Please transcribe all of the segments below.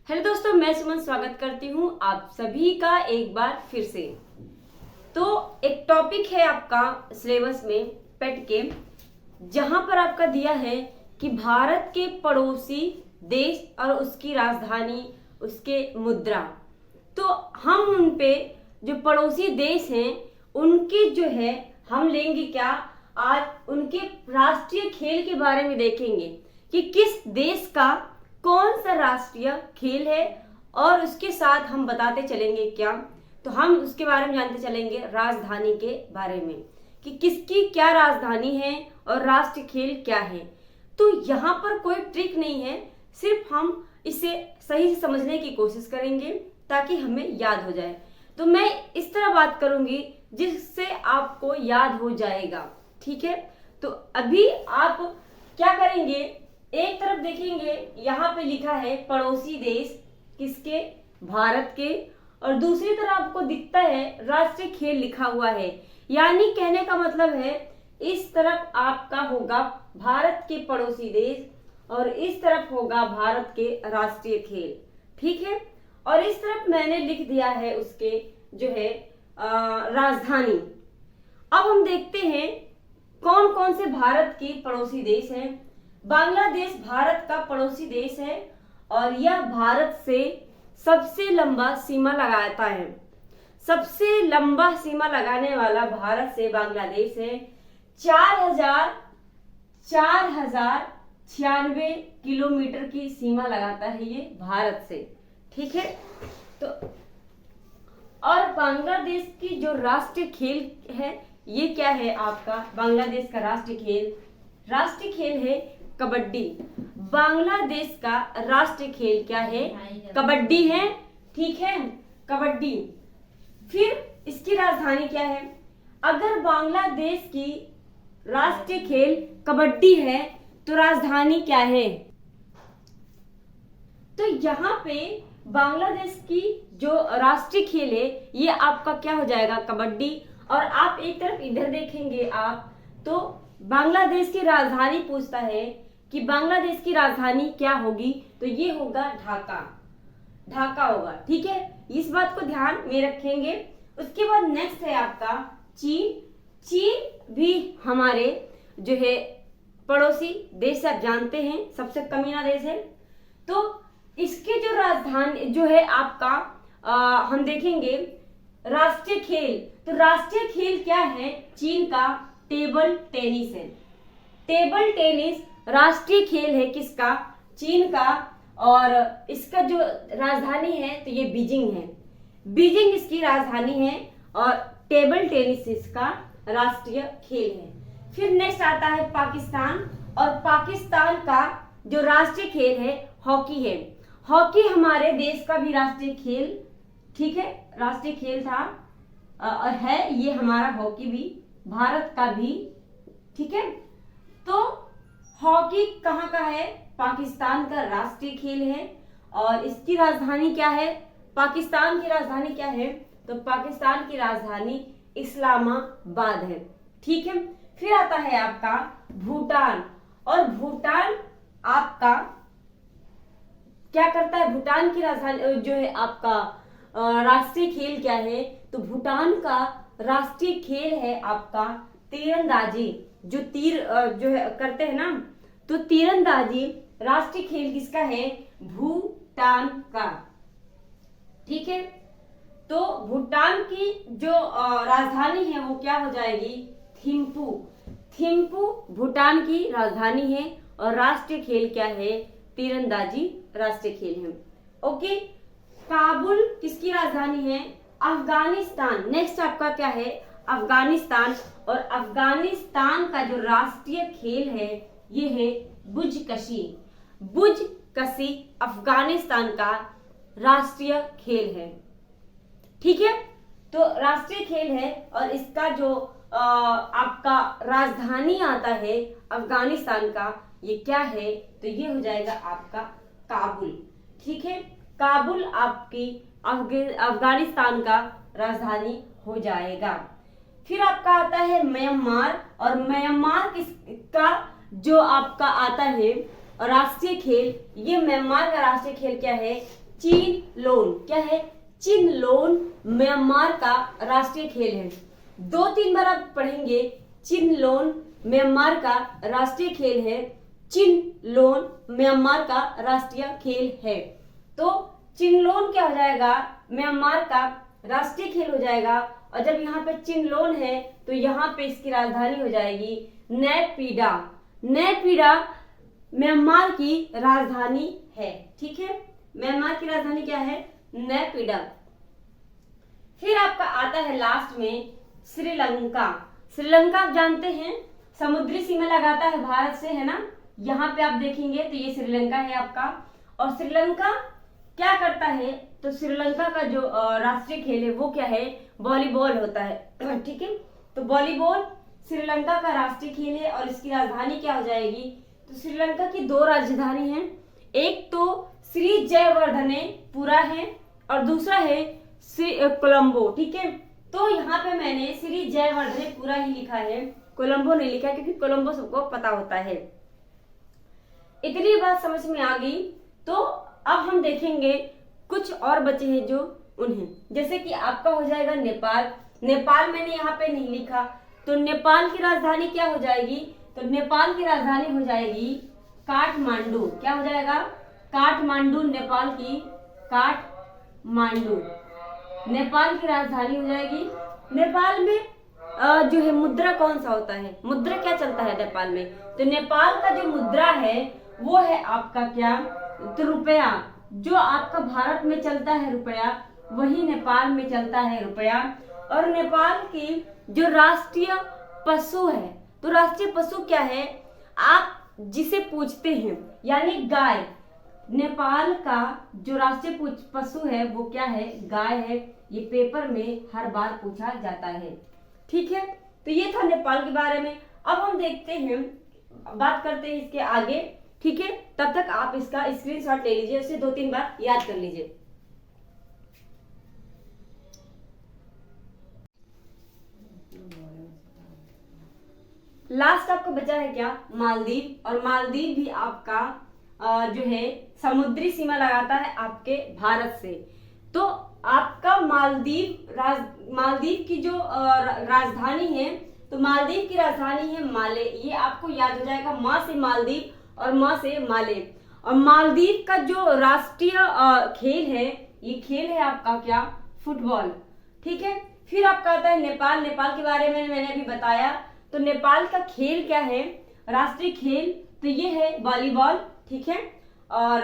Hello दोस्तों, मैं सुमन स्वागत करती हूँ आप सभी का एक बार फिर से। तो एक टॉपिक है आपका सिलेबस में पेट के, जहां पर आपका दिया है कि भारत के पड़ोसी देश और उसकी राजधानी, उसके मुद्रा। तो हम उन पे जो पड़ोसी देश हैं उनके जो है हम लेंगे क्या, आज उनके राष्ट्रीय खेल के बारे में देखेंगे कि किस देश का कौन सा राष्ट्रीय खेल है, और उसके साथ हम बताते चलेंगे क्या, तो हम उसके बारे में जानते चलेंगे राजधानी के बारे में कि किसकी क्या राजधानी है और राष्ट्रीय खेल क्या है। तो यहाँ पर कोई ट्रिक नहीं है, सिर्फ हम इसे सही से समझने की कोशिश करेंगे ताकि हमें याद हो जाए। तो मैं इस तरह बात करूंगी जिससे आपको याद हो जाएगा, ठीक है। तो अभी आप क्या करेंगे, एक तरफ देखेंगे यहाँ पे लिखा है पड़ोसी देश किसके, भारत के, और दूसरी तरफ आपको दिखता है राष्ट्रीय खेल लिखा हुआ है। यानी कहने का मतलब है इस तरफ आपका होगा भारत के पड़ोसी देश और इस तरफ होगा भारत के राष्ट्रीय खेल, ठीक है। और इस तरफ मैंने लिख दिया है उसके जो है राजधानी। अब हम देखते हैं कौन कौन से भारत के पड़ोसी देश हैं। बांग्लादेश भारत का पड़ोसी देश है और यह भारत से सबसे लंबा सीमा लगाता है। सबसे लंबा सीमा लगाने वाला भारत से बांग्लादेश है। 4096 किलोमीटर की सीमा लगाता है ये भारत से, ठीक है। तो और बांग्लादेश की जो राष्ट्रीय खेल है ये क्या है, आपका बांग्लादेश का राष्ट्रीय खेल है कबड्डी। बांग्लादेश का राष्ट्रीय खेल क्या है, कबड्डी है, ठीक है, कबड्डी। फिर इसकी राजधानी क्या है, अगर बांग्लादेश की राष्ट्रीय खेल कबड्डी है तो राजधानी क्या है। तो यहाँ पे बांग्लादेश की जो राष्ट्रीय खेल है ये आपका क्या हो जाएगा, कबड्डी। और आप एक तरफ इधर देखेंगे आप तो बांग्लादेश की राजधानी पूछता है कि बांग्लादेश की राजधानी क्या होगी, तो ये होगा ढाका होगा, ठीक है। इस बात को ध्यान में रखेंगे। उसके बाद नेक्स्ट है आपका चीन भी हमारे जो है पड़ोसी देश, आप जानते हैं सबसे कमीना देश है। तो इसके जो राजधानी जो है आपका हम देखेंगे राष्ट्रीय खेल। तो राष्ट्रीय खेल क्या है चीन का, टेबल टेनिस है। टेबल टेनिस राष्ट्रीय खेल है किसका, चीन का। और इसका जो राजधानी है तो ये बीजिंग है, बीजिंग इसकी राजधानी है और टेबल टेनिस इसका राष्ट्रीय खेल है। फिर नेक्स्ट आता है पाकिस्तान, और पाकिस्तान का जो राष्ट्रीय खेल है हॉकी है। हॉकी हमारे देश का भी राष्ट्रीय खेल, ठीक है, राष्ट्रीय खेल था और है ये हमारा हॉकी भी भारत का भी, ठीक है। तो हॉकी कहाँ का है, पाकिस्तान का राष्ट्रीय खेल है। और इसकी राजधानी क्या है, पाकिस्तान की राजधानी क्या है, तो पाकिस्तान की राजधानी इस्लामाबाद है, ठीक है। फिर आता है आपका भूटान, और भूटान आपका क्या करता है, भूटान की राजधानी जो है आपका राष्ट्रीय खेल क्या है, तो भूटान का राष्ट्रीय खेल है आपका तीरंदाजी। जो तीर जो है करते हैं ना, तो तीरंदाजी राष्ट्रीय खेल किसका है, भूटान का, ठीक है। तो भूटान की जो राजधानी है वो क्या हो जाएगी, थिम्पू। थिम्पू भूटान की राजधानी है और राष्ट्रीय खेल क्या है, तीरंदाजी राष्ट्रीय खेल है, ओके। काबुल किसकी राजधानी है, अफगानिस्तान। नेक्स्ट आपका क्या है, अफगानिस्तान। और अफगानिस्तान का जो राष्ट्रीय खेल है ये है बुजकशी। बुजकशी अफगानिस्तान का राष्ट्रीय खेल है, ठीक है। तो राष्ट्रीय खेल है और इसका जो आपका राजधानी आता है अफगानिस्तान का ये क्या है, तो ये हो जाएगा आपका काबुल, ठीक है। काबुल आपकी अफगानिस्तान का राजधानी हो जाएगा। फिर आपका आता है म्यांमार, और म्यांमार किसका जो आपका आता है राष्ट्रीय खेल, ये म्यांमार का राष्ट्रीय खेल क्या है, चीन लोन। क्या है? चीन लोन म्यांमार का राष्ट्रीय खेल है। 2-3 बार आप पढ़ेंगे, चीन लोन म्यांमार का राष्ट्रीय खेल है। चीन लोन म्यांमार का राष्ट्रीय खेल है। तो चीन लोन क्या हो जाएगा? म्यांमार का राष्ट्रीय खेल हो जाएगा। और जब यहाँ पे चीन लोन है तो यहाँ पे इसकी राजधानी हो जाएगी नेपिडा। नेपिडा म्यांमार की राजधानी है। ठीक है, म्यांमार की राजधानी क्या है? नेपिडा। फिर आपका आता है लास्ट में श्रीलंका। श्रीलंका आप जानते हैं समुद्री सीमा लगाता है भारत से, है ना। यहाँ पे आप देखेंगे तो ये श्रीलंका है आपका। और श्रीलंका क्या करता है? तो श्रीलंका का जो राष्ट्रीय खेल है वो क्या है? वॉलीबॉल होता है। ठीक है, तो वॉलीबॉल श्रीलंका का राष्ट्रीय खेल है। और इसकी राजधानी क्या हो जाएगी? तो श्रीलंका की 2 राजधानी हैं, एक तो श्री जयवर्धनेपुरा है और दूसरा है कोलंबो। ठीक है, तो यहाँ पे मैंने श्री जयवर्धनेपुरा ही लिखा है, कोलंबो नहीं लिखा क्योंकि कोलंबो सबको पता होता है। इतनी बात समझ में आ गई। तो अब हम देखेंगे कुछ और बचे हैं जो उन्हें, जैसे कि आपका हो जाएगा नेपाल। नेपाल मैंने यहाँ पे नहीं लिखा, तो नेपाल की राजधानी क्या हो जाएगी? तो नेपाल की राजधानी हो जाएगी काठमांडू। क्या हो जाएगा? काठमांडू नेपाल की, काठमांडू नेपाल की राजधानी हो जाएगी। नेपाल में जो है मुद्रा कौन सा होता है? मुद्रा क्या चलता है नेपाल में? तो नेपाल का जो मुद्रा है वो है आपका क्या? तो रुपया। जो आपका भारत में चलता है रुपया, वही नेपाल में चलता है रुपया। और नेपाल की जो राष्ट्रीय पशु है, तो राष्ट्रीय पशु क्या है? आप जिसे पूछते हैं, यानी गाय। नेपाल का जो राष्ट्रीय पशु है वो क्या है? गाय है। ये पेपर में हर बार पूछा जाता है। ठीक है, तो ये था नेपाल के बारे में। अब हम देखते हैं, बात करते हैं इसके आगे। ठीक है, तब तक आप इसका स्क्रीनशॉट ले लीजिए, उसे 2-3 बार याद कर लीजिए। लास्ट आपका बचा है क्या? मालदीव। और मालदीव भी आपका जो है समुद्री सीमा लगाता है आपके भारत से। तो आपका मालदीव की जो राजधानी है, तो मालदीव की राजधानी है माले। ये आपको याद हो जाएगा, माँ से मालदीव और माँ से माले। और मालदीव का जो राष्ट्रीय खेल है, ये खेल है आपका क्या? फुटबॉल। ठीक है, फिर आपका आता है नेपाल। नेपाल के बारे में मैंने अभी बताया। तो नेपाल का खेल क्या है? राष्ट्रीय खेल तो ये है वॉलीबॉल। ठीक है, और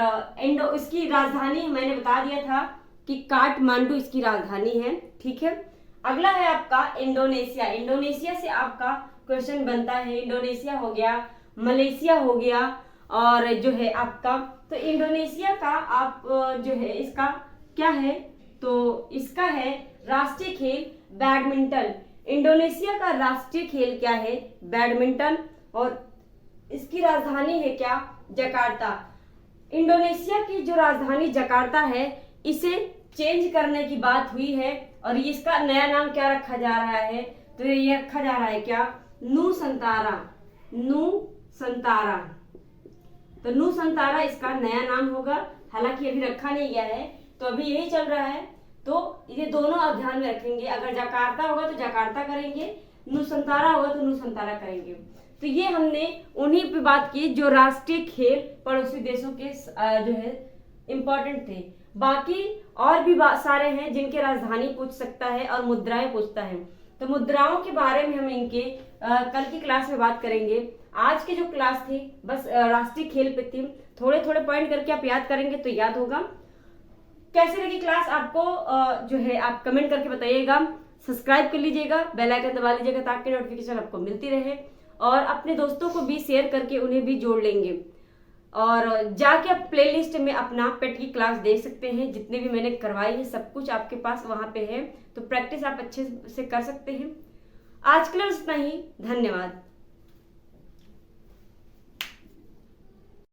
इसकी राजधानी मैंने बता दिया था कि काठमांडू इसकी राजधानी है। ठीक है, अगला है आपका इंडोनेशिया। इंडोनेशिया से आपका क्वेश्चन बनता है। इंडोनेशिया हो गया, मलेशिया हो गया, और जो है आपका, तो इंडोनेशिया का आप जो है इसका क्या है? तो इसका है राष्ट्रीय खेल बैडमिंटन। इंडोनेशिया का राष्ट्रीय खेल क्या है? बैडमिंटन। और इसकी राजधानी है क्या? जकार्ता। इंडोनेशिया की जो राजधानी जकार्ता है, इसे चेंज करने की बात हुई है और इसका नया नाम क्या रखा जा रहा है? तो ये रखा जा रहा है क्या? नूसंतारा। नूसंतारा, तो नूसंतारा इसका नया नाम होगा। हालांकि अभी रखा नहीं गया है, तो अभी यही चल रहा है। तो ये दोनों आप ध्यान में रखेंगे। अगर जकार्ता होगा तो जकार्ता करेंगे, नूसंतारा होगा तो नूसंतारा करेंगे। तो ये हमने उन्हीं पे बात की जो राष्ट्रीय खेल पड़ोसी देशों के जो है इम्पोर्टेंट थे। बाकी और भी सारे हैं जिनके राजधानी पूछ सकता है और मुद्राएं पूछता है। तो मुद्राओं के बारे में हम इनके कल की क्लास में बात करेंगे। आज की जो क्लास थी बस राष्ट्रीय खेल पे थी। थोड़े थोड़े पॉइंट करके आप याद करेंगे तो याद होगा। कैसे लगी क्लास आपको जो है आप कमेंट करके बताइएगा। सब्सक्राइब कर लीजिएगा, बेल आइकन दबा लीजिएगा ताकि नोटिफिकेशन आपको मिलती रहे। और अपने दोस्तों को भी शेयर करके उन्हें भी जोड़ लेंगे। और जाके आप प्लेलिस्ट में अपना पेट की क्लास देख सकते हैं। जितने भी मैंने करवाई है सब कुछ आपके पास वहां पे है, तो प्रैक्टिस आप अच्छे से कर सकते हैं। आज के लिए इतना ही, धन्यवाद।